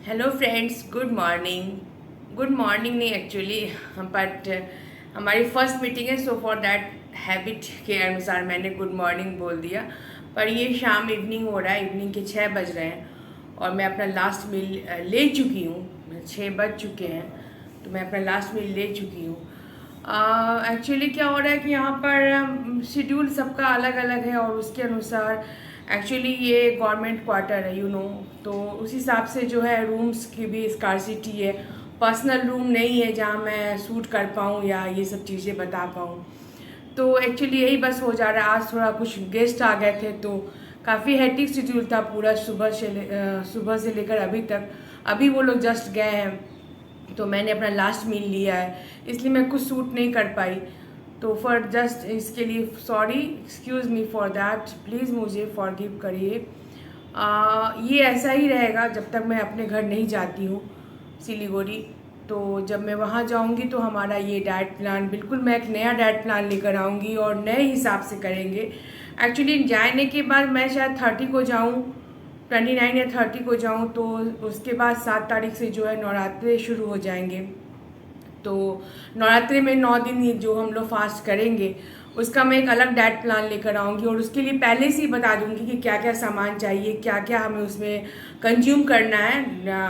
Hello friends, good morning. Good morning नहीं actually, but हमारी first meeting है, so for that habit के अनुसार मैंने गुड मॉर्निंग बोल दिया। पर ये शाम इवनिंग हो रहा है, इवनिंग के 6 बज रहे हैं और मैं अपना लास्ट मील ले चुकी हूँ। 6 बज चुके हैं तो मैं अपना लास्ट मील ले चुकी हूँ। एक्चुअली क्या हो रहा है कि यहाँ पर शेड्यूल सबका अलग अलग है और उसके अनुसार एक्चुअली ये गवर्नमेंट क्वार्टर है, तो उस हिसाब से जो है रूम्स की भी स्कार्सिटी है। पर्सनल रूम नहीं है जहाँ मैं सूट कर पाऊँ या ये सब चीज़ें बता पाऊँ। तो एक्चुअली यही बस हो जा रहा है। आज थोड़ा कुछ गेस्ट आ गए थे तो काफ़ी हेक्टिक शेड्यूल था पूरा, सुबह से लेकर अभी तक। अभी वो लोग जस्ट गए हैं तो मैंने अपना लास्ट मील लिया है, इसलिए मैं कुछ सूट नहीं कर पाई। तो फॉर जस्ट इसके लिए sorry, excuse me for that, please मुझे फॉरगिव करिए। ये ऐसा ही रहेगा जब तक मैं अपने घर नहीं जाती हूँ सिलीगुड़ी। तो जब मैं वहाँ जाऊँगी तो हमारा ये डाइट प्लान, बिल्कुल मैं एक नया डाइट प्लान लेकर आऊँगी और नए हिसाब से करेंगे। एक्चुअली जाने के बाद मैं शायद 30 को जाऊँ, 29 या 30 को जाऊँ, तो उसके बाद 7 तारीख से जो है नवरात्रे शुरू हो जाएंगे। तो नवरात्रि में 9 दिन जो हम लोग फास्ट करेंगे उसका मैं एक अलग डाइट प्लान लेकर आऊँगी और उसके लिए पहले से ही बता दूँगी कि क्या क्या सामान चाहिए, क्या क्या हमें उसमें कंज्यूम करना है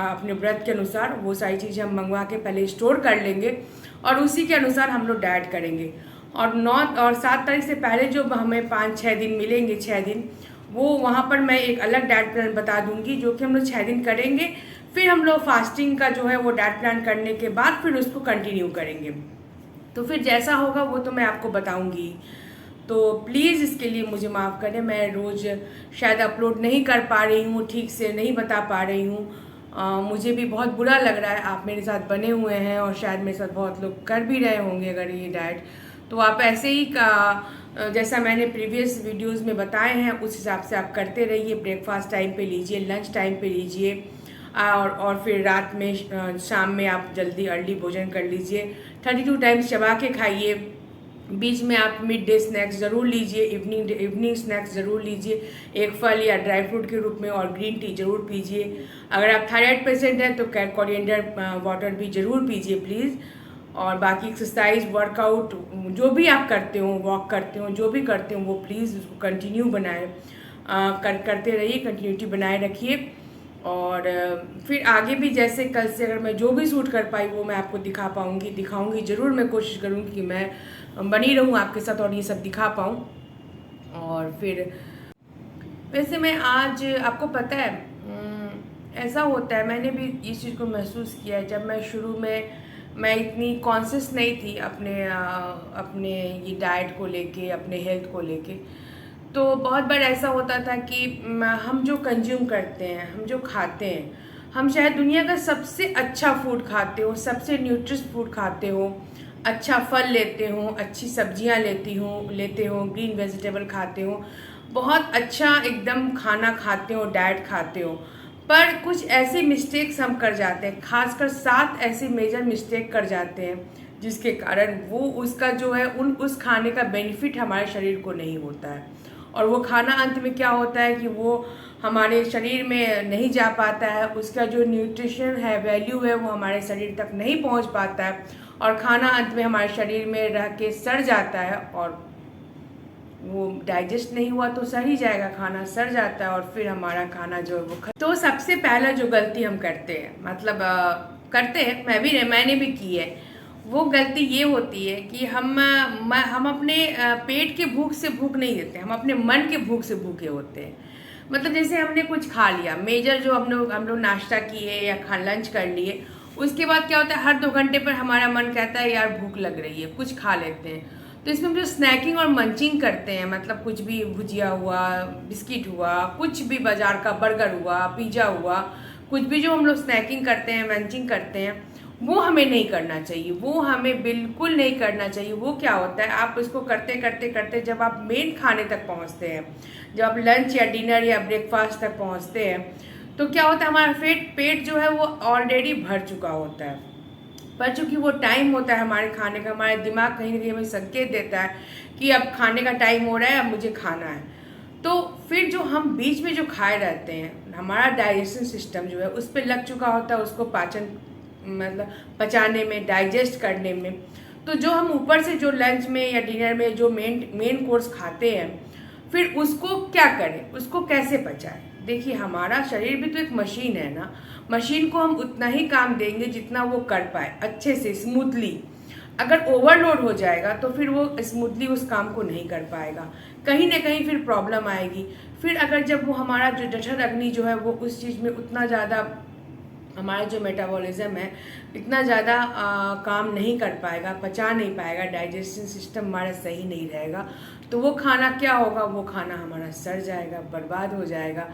अपने व्रत के अनुसार। वो सारी चीज़ें हम मंगवा के पहले स्टोर कर लेंगे और उसी के अनुसार हम लोग डाइट करेंगे। और 9 और 7 तारीख से पहले जो हमें 5-6 दिन मिलेंगे, 6 दिन, वो वहाँ पर मैं एक अलग डाइट प्लान बता दूँगी जो कि हम लोग 6 दिन करेंगे। फिर हम लोग फास्टिंग का जो है वो डाइट प्लान करने के बाद फिर उसको कंटिन्यू करेंगे। तो फिर जैसा होगा वो तो मैं आपको बताऊंगी। तो प्लीज़ इसके लिए मुझे माफ़ करें, मैं रोज़ शायद अपलोड नहीं कर पा रही हूँ, ठीक से नहीं बता पा रही हूँ। मुझे भी बहुत बुरा लग रहा है। आप मेरे साथ बने हुए हैं और शायद मेरे साथ बहुत लोग कर भी रहे होंगे अगर ये डाइट। तो आप ऐसे ही जैसा मैंने प्रीवियस वीडियोस में बताए हैं उस हिसाब से आप करते रहिए। ब्रेकफास्ट टाइम पे लीजिए, लंच टाइम पे लीजिए और फिर रात में शाम में आप जल्दी अर्ली भोजन कर लीजिए। 32 टाइम्स चबा के खाइए। बीच में आप मिड डे स्नैक्स ज़रूर लीजिए, इवनिंग स्नैक्स ज़रूर लीजिए, एक फल या ड्राई फ्रूट के रूप में, और ग्रीन टी ज़रूर पीजिए। अगर आप थायराइड पेशेंट हैं तो कोरिएंडर वाटर भी ज़रूर पीजिए प्लीज़। और बाकी एक्सरसाइज, वर्कआउट जो भी आप करते हो, वॉक करते हो, जो भी करते हो, वो प्लीज़ उसको कंटिन्यू बनाए करते रहिए, कंटिन्यूटी बनाए रखिए। और फिर आगे भी जैसे कल से अगर मैं जो भी शूट कर पाई वो मैं आपको दिखाऊंगी ज़रूर। मैं कोशिश करूँगी कि मैं बनी रहूँ आपके साथ और ये सब दिखा पाऊँ। और फिर वैसे मैं आज आपको पता है, ऐसा होता है, मैंने भी इस चीज़ को महसूस किया है। जब मैं शुरू में मैं इतनी कॉन्शियस नहीं थी अपने ये डाइट को लेके, अपने हेल्थ को लेके। तो बहुत बार ऐसा होता था कि हम जो कंज्यूम करते हैं, हम जो खाते हैं, हम शायद दुनिया का सबसे अच्छा फूड खाते हो, सबसे न्यूट्रिश फूड खाते हो, अच्छा फल लेते हो, अच्छी सब्जियां लेते हो, ग्रीन वेजिटेबल खाते हो, बहुत अच्छा एकदम खाना खाते हो, डाइट खाते हो। पर कुछ ऐसे मिस्टेक्स हम कर जाते हैं, खासकर 7 ऐसे मेजर मिस्टेक कर जाते हैं जिसके कारण वो उसका जो है उस खाने का बेनिफिट हमारे शरीर को नहीं होता है। और वो खाना अंत में क्या होता है कि वो हमारे शरीर में नहीं जा पाता है, उसका जो न्यूट्रिशन है, वैल्यू है, वो हमारे शरीर तक नहीं पहुंच पाता है और खाना अंत में हमारे शरीर में रह के सड़ जाता है। और वो डाइजेस्ट नहीं हुआ तो सड़ ही जाएगा, खाना सड़ जाता है और फिर हमारा खाना जो है वो तो सबसे पहला जो गलती हम करते हैं, मतलब करते हैं, मैंने भी की है, वो गलती ये होती है कि हम अपने पेट के भूख से भूख नहीं देते, हम अपने मन के भूख से भूखे होते हैं। मतलब जैसे हमने कुछ खा लिया, मेजर जो हम लोग नाश्ता किए या लंच कर लिए, उसके बाद क्या होता है, हर 2 घंटे पर हमारा मन कहता है यार भूख लग रही है, कुछ खा लेते हैं। तो इसमें हम जो स्नैकिंग और मंचिंग करते हैं, मतलब कुछ भी भुजिया हुआ, बिस्किट हुआ, कुछ भी बाजार का बर्गर हुआ, पिज़्ज़ा हुआ, कुछ भी जो हम लोग स्नैकिंग करते हैं, मंचिंग करते हैं, वो हमें नहीं करना चाहिए, वो हमें बिल्कुल नहीं करना चाहिए। वो क्या होता है, आप इसको करते करते करते जब आप मेन खाने तक पहुंचते हैं, जब आप लंच या डिनर या ब्रेकफास्ट तक पहुंचते हैं, तो क्या होता है, हमारा पेट जो है वो ऑलरेडी भर चुका होता है। पर चूंकि वो टाइम होता है हमारे खाने का, हमारे दिमाग कहीं ना कहीं हमें संकेत देता है कि अब खाने का टाइम हो रहा है, अब मुझे खाना है। तो फिर जो हम बीच में जो खाए रहते हैं, हमारा डाइजेशन सिस्टम जो है उस पर लग चुका होता है, उसको पाचन मतलब पचाने में, डाइजेस्ट करने में। तो जो हम ऊपर से जो लंच में या डिनर में जो मेन कोर्स खाते हैं, फिर उसको क्या करें, उसको कैसे पचाएं। देखिए, हमारा शरीर भी तो एक मशीन है ना। मशीन को हम उतना ही काम देंगे जितना वो कर पाए अच्छे से, स्मूथली। अगर ओवरलोड हो जाएगा तो फिर वो स्मूथली उस काम को नहीं कर पाएगा, कहीं ना कहीं फिर प्रॉब्लम आएगी। फिर अगर जब वो हमारा जो जठर अग्नि जो है वो उस चीज़ में उतना ज़्यादा, हमारा जो मेटाबॉलिज्म है इतना ज़्यादा काम नहीं कर पाएगा, पचा नहीं पाएगा, डाइजेशन सिस्टम हमारा सही नहीं रहेगा, तो वो खाना क्या होगा, वो खाना हमारा सड़ जाएगा, बर्बाद हो जाएगा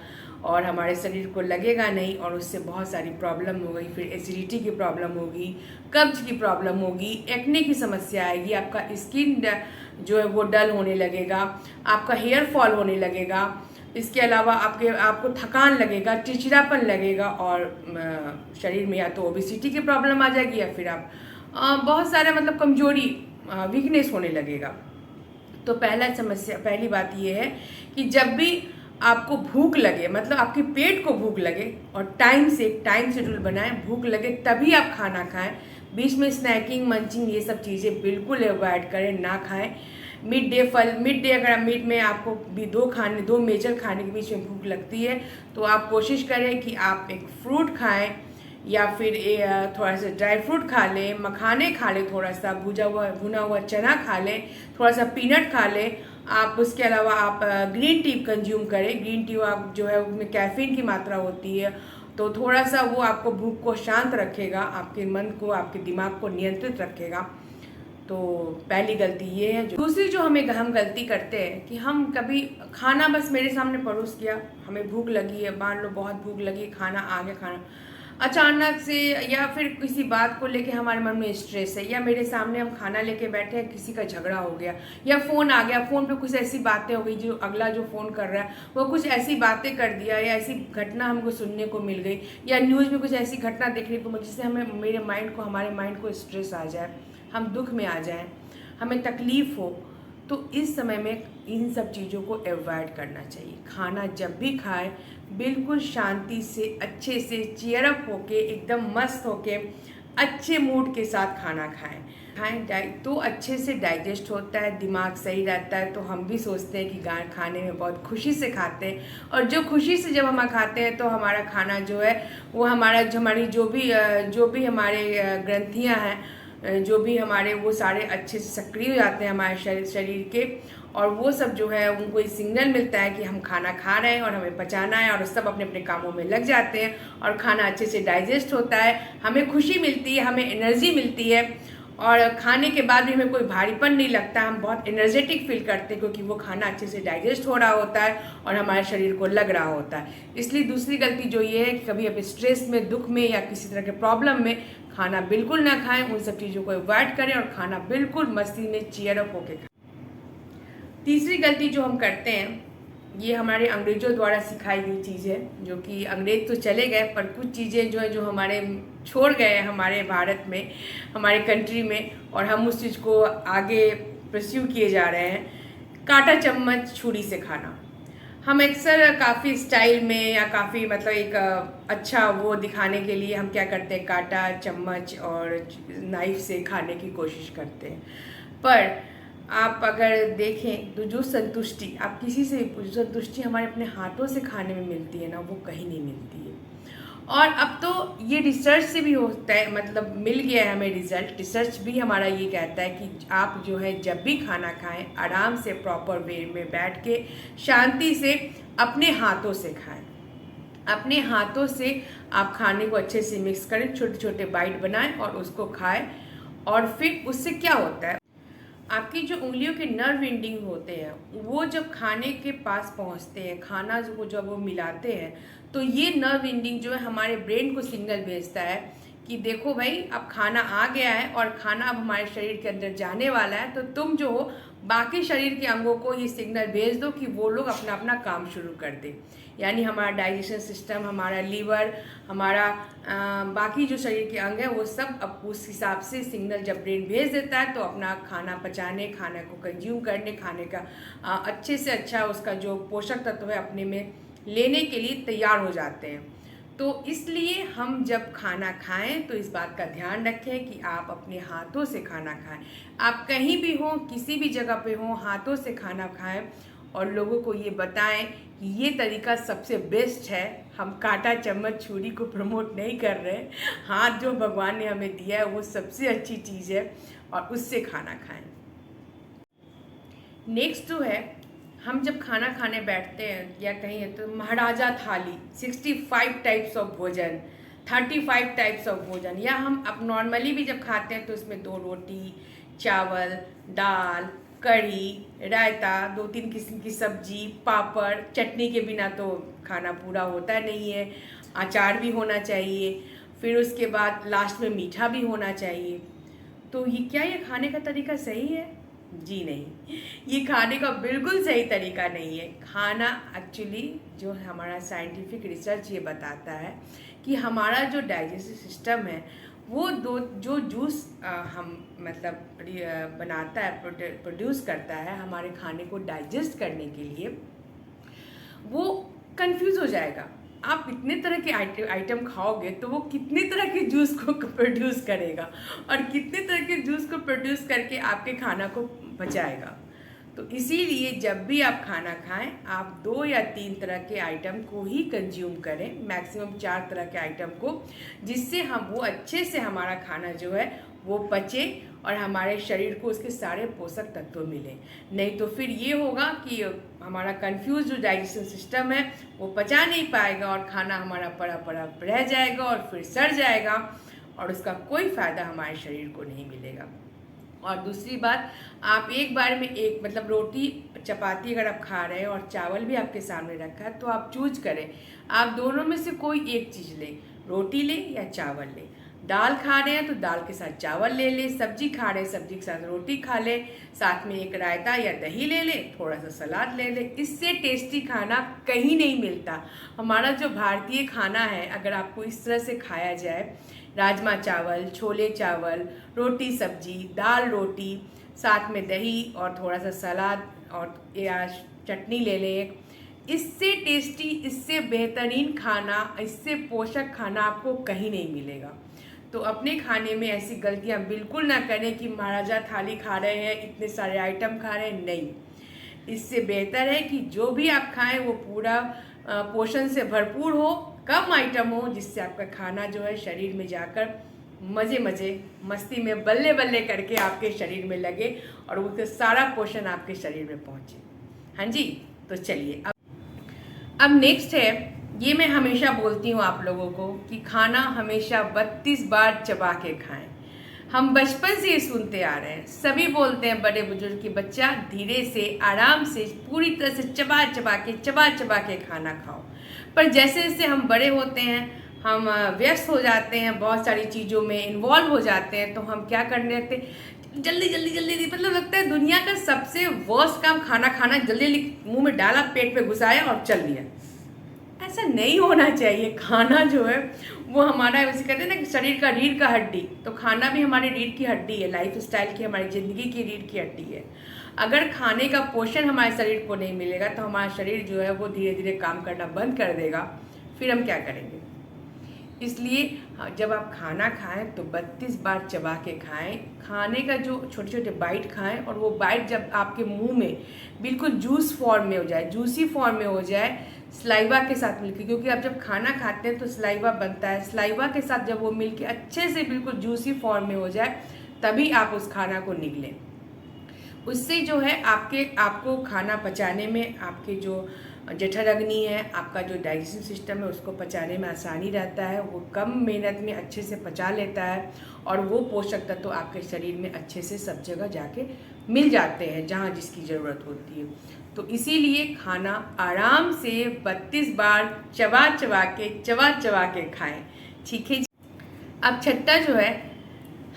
और हमारे शरीर को लगेगा नहीं, और उससे बहुत सारी प्रॉब्लम हो गई। फिर एसिडिटी की प्रॉब्लम होगी, कब्ज की प्रॉब्लम होगी, एक्ने की समस्या आएगी, आपका स्किन जो है वो डल होने लगेगा, आपका हेयर फॉल होने लगेगा, इसके अलावा आपको थकान लगेगा, चिड़चिड़ापन लगेगा, और शरीर में या तो ओबेसिटी की प्रॉब्लम आ जाएगी, या फिर आप बहुत सारे मतलब कमजोरी, वीकनेस होने लगेगा। तो पहली बात ये है कि जब भी आपको भूख लगे, मतलब आपके पेट को भूख लगे, और टाइम शेड्यूल बनाएं, भूख लगे तभी आप खाना खाएं। बीच में स्नैकिंग, मंचिंग, ये सब चीज़ें बिल्कुल अवॉइड करें, ना खाएं। मिड डे अगर मिड में आपको भी दो मेजर खाने के बीच में भूख लगती है, तो आप कोशिश करें कि आप एक फ्रूट खाएं, या फिर थोड़ा सा ड्राई फ्रूट खा लें, मखाने खा लें, थोड़ा सा भुना हुआ चना खा लें, थोड़ा सा पीनट खा लें। आप उसके अलावा आप ग्रीन टी कंज्यूम करें। ग्रीन टी आप जो है उसमें कैफीन की मात्रा होती है, तो थोड़ा सा वो आपको भूख को शांत रखेगा, आपके मन को, आपके दिमाग को नियंत्रित रखेगा। तो पहली गलती ये है। दूसरी जो हम गलती करते हैं कि हम कभी खाना बस मेरे सामने परोस किया, हमें भूख लगी है, मान लो बहुत भूख लगी, खाना आ गया, खाना अचानक से, या फिर किसी बात को लेके हमारे मन में स्ट्रेस है, या मेरे सामने हम खाना लेके बैठे हैं, किसी का झगड़ा हो गया, या फ़ोन आ गया, फ़ोन पे कुछ ऐसी बातें हो गई, जो अगला जो फ़ोन कर रहा है वो कुछ ऐसी बातें कर दिया, या ऐसी घटना हमको सुनने को मिल गई, या न्यूज़ में कुछ ऐसी घटना देखने को, जिससे हमारे माइंड को स्ट्रेस आ जाए, हम दुख में आ जाएं, हमें तकलीफ़ हो, तो इस समय में इन सब चीज़ों को अवॉइड करना चाहिए। खाना जब भी खाएं, बिल्कुल शांति से, अच्छे से, चीयर अप होके, एकदम मस्त होके, अच्छे मूड के साथ खाना खाएं तो अच्छे से डाइजेस्ट होता है, दिमाग सही रहता है। तो हम भी सोचते हैं कि खाने में बहुत खुशी से खाते हैं, और जो खुशी से जब हम खाते हैं तो हमारा खाना जो है वो हमारी जो भी हमारे ग्रंथियाँ हैं, जो भी हमारे, वो सारे अच्छे से सक्रिय हो जाते हैं हमारे शरीर के, और वो सब जो है उनको एक सिग्नल मिलता है कि हम खाना खा रहे हैं और हमें पचाना है, और सब अपने अपने कामों में लग जाते हैं, और खाना अच्छे से डाइजेस्ट होता है, हमें खुशी मिलती है, हमें एनर्जी मिलती है, और खाने के बाद भी हमें कोई भारीपन नहीं लगता, हम बहुत एनर्जेटिक फील करते हैं, क्योंकि वो खाना अच्छे से डाइजेस्ट हो रहा होता है और हमारे शरीर को लग रहा होता है। इसलिए दूसरी गलती जो ये है कि कभी आप स्ट्रेस में, दुख में, या किसी तरह के प्रॉब्लम में खाना बिल्कुल ना खाएं, उन सब चीज़ों को अवॉइड करें, और खाना बिल्कुल मस्ती में चीयर अप होके खाएं। तीसरी गलती जो हम करते हैं, ये हमारे अंग्रेज़ों द्वारा सिखाई गई चीज़ है, जो कि अंग्रेज तो चले गए, पर कुछ चीज़ें जो है जो हमारे छोड़ गए हैं हमारे भारत में, हमारे कंट्री में, और हम उस चीज़ को आगे परस्यू किए जा रहे हैं। कांटा चम्मच छुरी से खाना। हम अक्सर काफ़ी स्टाइल में, या काफ़ी मतलब एक अच्छा वो दिखाने के लिए हम क्या करते हैं, कांटा चम्मच और नाइफ से खाने की कोशिश करते हैं। पर आप अगर देखें तो जो संतुष्टि आप किसी से, जो संतुष्टि हमारे अपने हाथों से खाने में मिलती है ना, वो कहीं नहीं मिलती है। और अब तो ये रिसर्च से भी होता है, मतलब मिल गया है हमें रिसर्च भी हमारा ये कहता है कि आप जो है जब भी खाना खाएं, आराम से, प्रॉपर वे में बैठ के, शांति से, अपने हाथों से खाएं। अपने हाथों से आप खाने को अच्छे से मिक्स करें, छोटे छोटे बाइट बनाएं और उसको खाएं। और फिर उससे क्या होता है, आपकी जो उंगलियों के नर्व एंडिंग होते हैं, वो जब खाने के पास पहुंचते हैं, खाना जो जब वो मिलाते हैं, तो ये नर्व एंडिंग जो है हमारे ब्रेन को सिग्नल भेजता है कि देखो भाई, अब खाना आ गया है और खाना अब हमारे शरीर के अंदर जाने वाला है, तो तुम जो हो बाकी शरीर के अंगों को ये सिग्नल भेज दो कि वो लोग अपना अपना काम शुरू कर दें। यानी हमारा डाइजेशन सिस्टम, हमारा लीवर, हमारा बाकी जो शरीर के अंग हैं वो सब अब उस हिसाब से सिग्नल जब ब्रेन भेज देता है तो अपना खाना पचाने, खाने को कंज्यूम करने, खाने का अच्छे से अच्छा उसका जो पोषक तत्व है अपने में लेने के लिए तैयार हो जाते हैं। तो इसलिए हम जब खाना खाएं तो इस बात का ध्यान रखें कि आप अपने हाथों से खाना खाएं। आप कहीं भी हों, किसी भी जगह पे हों, हाथों से खाना खाएं और लोगों को ये बताएं कि ये तरीका सबसे बेस्ट है। हम कांटा चम्मच छुरी को प्रमोट नहीं कर रहे। हाथ जो भगवान ने हमें दिया है वो सबसे अच्छी चीज़ है और उससे खाना खाएं। नेक्स्ट जो है, हम जब खाना खाने बैठते हैं या कहीं है तो महाराजा थाली 65 टाइप्स ऑफ भोजन, 35 टाइप्स ऑफ भोजन, या हम अब नॉर्मली भी जब खाते हैं तो इसमें 2 रोटी, चावल, दाल, कढ़ी, रायता, 2-3 किस्म की सब्जी, पापड़, चटनी के बिना तो खाना पूरा होता नहीं है, अचार भी होना चाहिए, फिर उसके बाद लास्ट में मीठा भी होना चाहिए। तो ये खाने का तरीका सही है? जी नहीं, ये खाने का बिल्कुल सही तरीका नहीं है। खाना एक्चुअली जो हमारा साइंटिफिक रिसर्च ये बताता है कि हमारा जो डाइजेस्टिव सिस्टम है वो जो जूस हम मतलब बनाता है, प्रोड्यूस करता है हमारे खाने को डाइजेस्ट करने के लिए, वो कंफ्यूज हो जाएगा। आप इतने तरह के आइटम खाओगे तो वो कितने तरह के जूस को प्रोड्यूस करेगा और कितने तरह के जूस को प्रोड्यूस करके आपके खाना को पचाएगा। तो इसीलिए जब भी आप खाना खाएं आप 2 या 3 तरह के आइटम को ही कंज्यूम करें, मैक्सिमम 4 तरह के आइटम को, जिससे हम वो अच्छे से हमारा खाना जो है वो पचे और हमारे शरीर को उसके सारे पोषक तत्व मिले। नहीं तो फिर ये होगा कि हमारा कंफ्यूज जो डाइजेशन सिस्टम है वो पचा नहीं पाएगा और खाना हमारा पड़ा पड़ा रह जाएगा और फिर सड़ जाएगा और उसका कोई फ़ायदा हमारे शरीर को नहीं मिलेगा। और दूसरी बात, आप एक बार में एक मतलब रोटी चपाती अगर आप खा रहे हैं और चावल भी आपके सामने रखा है तो आप चूज करें, आप दोनों में से कोई एक चीज़ लें, रोटी लें या चावल लें। दाल खा रहे हैं तो दाल के साथ चावल ले लें, सब्जी खा रहे हैं सब्जी के साथ रोटी खा लें, साथ में एक रायता या दही ले लें, थोड़ा सा सलाद ले लें। इससे टेस्टी खाना कहीं नहीं मिलता। हमारा जो भारतीय खाना है अगर आपको इस तरह से खाया जाए, राजमा चावल, छोले चावल, रोटी सब्जी, दाल रोटी, साथ में दही और थोड़ा सा सलाद और या चटनी ले लें, इससे टेस्टी, इससे बेहतरीन खाना, इससे पोषक खाना आपको कहीं नहीं मिलेगा। तो अपने खाने में ऐसी गलतियां बिल्कुल ना करें कि महाराजा थाली खा रहे हैं, इतने सारे आइटम खा रहे हैं। नहीं, इससे बेहतर है कि जो भी आप खाएं वो पूरा पोषण से भरपूर हो, कम आइटम हो, जिससे आपका खाना जो है शरीर में जाकर मज़े मज़े मस्ती में बल्ले बल्ले करके आपके शरीर में लगे और वो सारा पोषण आपके शरीर में पहुँचे। हाँ जी, तो चलिए अब नेक्स्ट है, ये मैं हमेशा बोलती हूँ आप लोगों को कि खाना हमेशा 32 बार चबा के खाएं। हम बचपन से ये सुनते आ रहे हैं, सभी बोलते हैं बड़े बुजुर्ग कि बच्चा धीरे से, आराम से, पूरी तरह से चबा चबा के खाना खाओ। पर जैसे जैसे हम बड़े होते हैं, हम व्यस्त हो जाते हैं, बहुत सारी चीज़ों में इन्वॉल्व हो जाते हैं, तो हम क्या करने लगते हैं, जल्दी मतलब लगता है दुनिया का सबसे वर्स्ट काम खाना खाना, जल्दी मुंह में डाला, पेट पे घुसाया और चल लिया। ऐसा नहीं होना चाहिए। खाना जो है वो हमारा, वैसे कहते हैं ना कि शरीर का रीढ़ का हड्डी, तो खाना भी हमारे रीढ़ की हड्डी है, लाइफ स्टाइल की, हमारी ज़िंदगी की रीढ़ की हड्डी है। अगर खाने का पोषण हमारे शरीर को नहीं मिलेगा तो हमारा शरीर जो है वो धीरे धीरे काम करना बंद कर देगा, फिर हम क्या करेंगे। इसलिए जब आप खाना खाएं तो 32 बार चबा के खाएं। खाने का जो छोटे छोटे बाइट खाएं और वो बाइट जब आपके मुंह में बिल्कुल जूस फॉर्म में हो जाए, जूसी फॉर्म में हो जाए, सलाइवा के साथ मिलके, क्योंकि आप जब खाना खाते हैं तो सलाइवा बनता है, सलाइवा के साथ जब वो मिलके अच्छे से बिल्कुल जूसी फॉर्म में हो जाए तभी आप उस खाना को निगलें। उससे जो है आपको खाना पचाने में, आपके जो जठराग्नि है, आपका जो डाइजेशन सिस्टम है, उसको पचाने में आसानी रहता है। वो कम मेहनत में अच्छे से पचा लेता है और वो पोषक तत्व तो आपके शरीर में अच्छे से सब जगह जाके मिल जाते हैं जहाँ जिसकी ज़रूरत होती है। तो इसीलिए खाना आराम से 32 बार चबा चबा के खाएं। ठीक है। अब छठा जो है,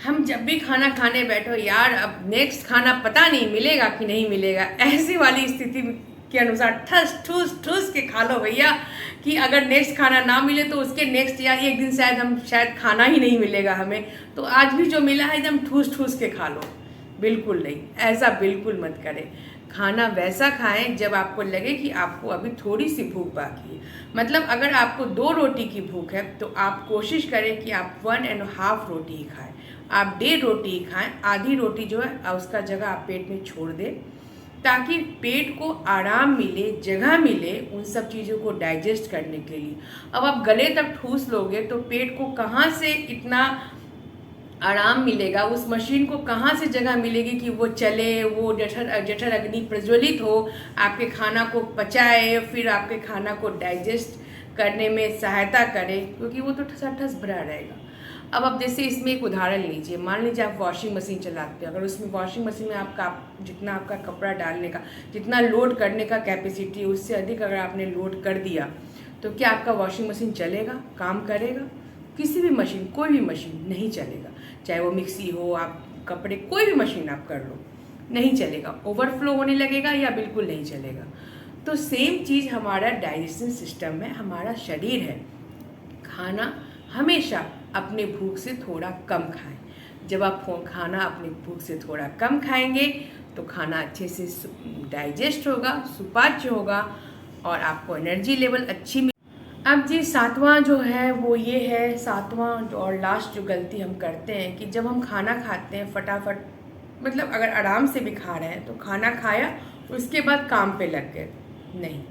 हम जब भी खाना खाने बैठो यार, अब नेक्स्ट खाना पता नहीं मिलेगा कि नहीं मिलेगा, ऐसी वाली स्थिति के अनुसार ठस ठूस ठूस के खा लो भैया, कि अगर नेक्स्ट खाना ना मिले तो उसके नेक्स्ट या एक दिन शायद खाना ही नहीं मिलेगा हमें, तो आज भी जो मिला है एकदम ठूस ठूस के खा लो। बिल्कुल नहीं, ऐसा बिल्कुल मत करें। खाना वैसा खाएं जब आपको लगे कि आपको अभी थोड़ी सी भूख बाकी है। मतलब अगर आपको 2 रोटी की भूख है तो आप कोशिश करें कि आप 1.5 रोटी ही खाएं। आप 1.5 रोटी ही खाएं, आधी रोटी जो है उसका जगह आप पेट में छोड़ दें, ताकि पेट को आराम मिले, जगह मिले उन सब चीज़ों को डाइजेस्ट करने के लिए। अब आप गले तक ठूस लोगे तो पेट को कहाँ से इतना आराम मिलेगा, उस मशीन को कहाँ से जगह मिलेगी कि वो चले, वो जठर अग्नि प्रज्वलित हो, आपके खाना को पचाए, फिर आपके खाना को डाइजेस्ट करने में सहायता करे, क्योंकि वो तो ठस भरा रहेगा। अब आप जैसे इसमें एक उदाहरण लीजिए, मान लीजिए आप वॉशिंग मशीन चलाते हैं, अगर उसमें वॉशिंग मशीन में आपका जितना आपका कपड़ा डालने का, जितना लोड करने का कैपेसिटी, उससे अधिक अगर आपने लोड कर दिया तो क्या आपका वॉशिंग मशीन चलेगा, काम करेगा? किसी भी मशीन, कोई भी मशीन नहीं चलेगा, चाहे वो मिक्सी हो, आप कपड़े, कोई भी मशीन आप कर लो, नहीं चलेगा, ओवरफ्लो होने लगेगा या बिल्कुल नहीं चलेगा। तो सेम चीज़ हमारा डाइजेशन सिस्टम में, हमारा शरीर है। खाना हमेशा अपने भूख से थोड़ा कम खाएं। जब आप खाना अपने भूख से थोड़ा कम खाएंगे तो खाना अच्छे से डाइजेस्ट होगा, सुपाच्य होगा और आपको एनर्जी लेवल अच्छी। अब जी 7वां जो है वो ये है, 7वां और लास्ट जो गलती हम करते हैं कि जब हम खाना खाते हैं फटाफट, मतलब अगर आराम से भी खा रहे हैं तो खाना खाया उसके बाद काम पे लग गए। नहीं,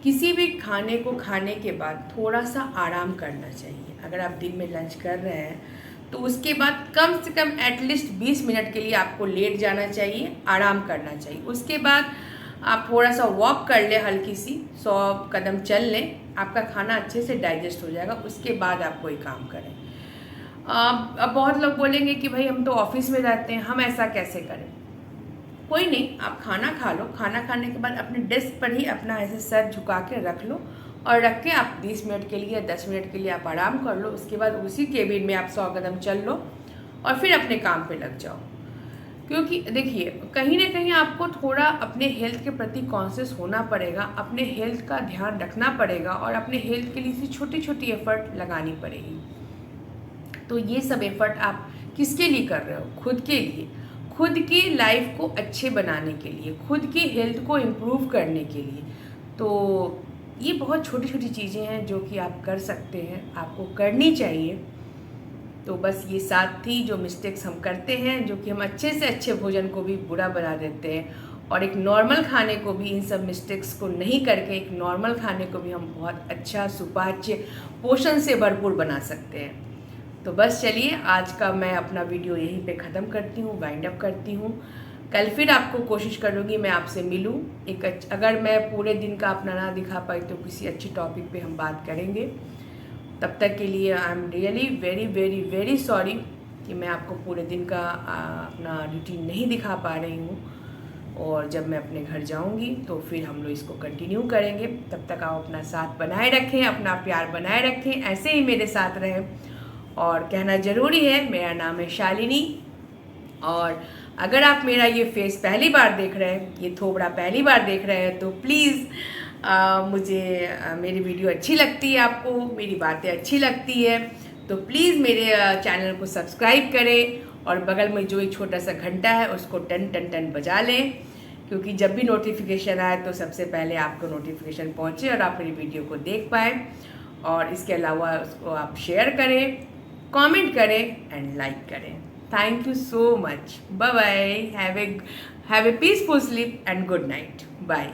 किसी भी खाने को खाने के बाद थोड़ा सा आराम करना चाहिए। अगर आप दिन में लंच कर रहे हैं तो उसके बाद कम से कम एटलीस्ट 20 मिनट के लिए आपको लेट जाना चाहिए, आराम करना चाहिए। उसके बाद आप थोड़ा सा वॉक कर लें, हल्की सी 100 कदम चल लें, आपका खाना अच्छे से डाइजेस्ट हो जाएगा। उसके बाद आप कोई काम करें। अब बहुत लोग बोलेंगे कि भाई हम तो ऑफिस में रहते हैं, हम ऐसा कैसे करें? कोई नहीं, आप खाना खा लो, खाना खाने के बाद अपने डेस्क पर ही अपना ऐसे सर झुका के रख लो और रख के आप 20 मिनट के लिए, 10 मिनट के लिए आप आराम कर लो। उसके बाद उसी केबिन में आप 100 कदम चल लो और फिर अपने काम पे लग जाओ। क्योंकि देखिए, कहीं ना कहीं आपको थोड़ा अपने हेल्थ के प्रति कॉन्शियस होना पड़ेगा, अपने हेल्थ का ध्यान रखना पड़ेगा और अपने हेल्थ के लिए छोटी छोटी एफर्ट लगानी पड़ेगी। तो ये सब एफर्ट आप किसके लिए कर रहे हो? खुद के लिए, खुद की लाइफ को अच्छे बनाने के लिए, खुद की हेल्थ को इम्प्रूव करने के लिए। तो ये बहुत छोटी छोटी चीज़ें हैं जो कि आप कर सकते हैं, आपको करनी चाहिए। तो बस ये 7 थी जो मिस्टेक्स हम करते हैं, जो कि हम अच्छे से अच्छे भोजन को भी बुरा बना देते हैं और एक नॉर्मल खाने को भी, इन सब मिस्टेक्स को नहीं करके एक नॉर्मल खाने को भी हम बहुत अच्छा, सुपाच्य, पोषण से भरपूर बना सकते हैं। तो बस चलिए, आज का मैं अपना वीडियो यहीं पे ख़त्म करती हूँ, वाइंड अप करती हूँ। कल फिर आपको कोशिश करूँगी मैं आपसे मिलूँ, अगर मैं पूरे दिन का अपना ना दिखा पाई तो किसी अच्छे टॉपिक पे हम बात करेंगे। तब तक के लिए I am really very very very sorry कि मैं आपको पूरे दिन का अपना रूटीन नहीं दिखा पा रही हूँ। और जब मैं अपने घर जाऊँगी तो फिर हम लोग इसको कंटिन्यू करेंगे। तब तक आप अपना साथ बनाए रखें, अपना प्यार बनाए रखें, ऐसे ही मेरे साथ रहें। और कहना ज़रूरी है, मेरा नाम है शालिनी। और अगर आप मेरा ये फेस पहली बार देख रहे हैं, ये थोबड़ा पहली बार देख रहे हैं, तो प्लीज़ मेरी वीडियो अच्छी लगती है, आपको मेरी बातें अच्छी लगती है तो प्लीज़ मेरे चैनल को सब्सक्राइब करें और बगल में जो एक छोटा सा घंटा है उसको टन टन टन बजा लें, क्योंकि जब भी नोटिफिकेशन आए तो सबसे पहले आपको नोटिफिकेशन पहुंचे और आप मेरी वीडियो को देख पाएँ। और इसके अलावा उसको आप शेयर करें, कमेंट करें एंड लाइक करें। Thank you so much. Bye bye. Have a peaceful sleep and good night. Bye.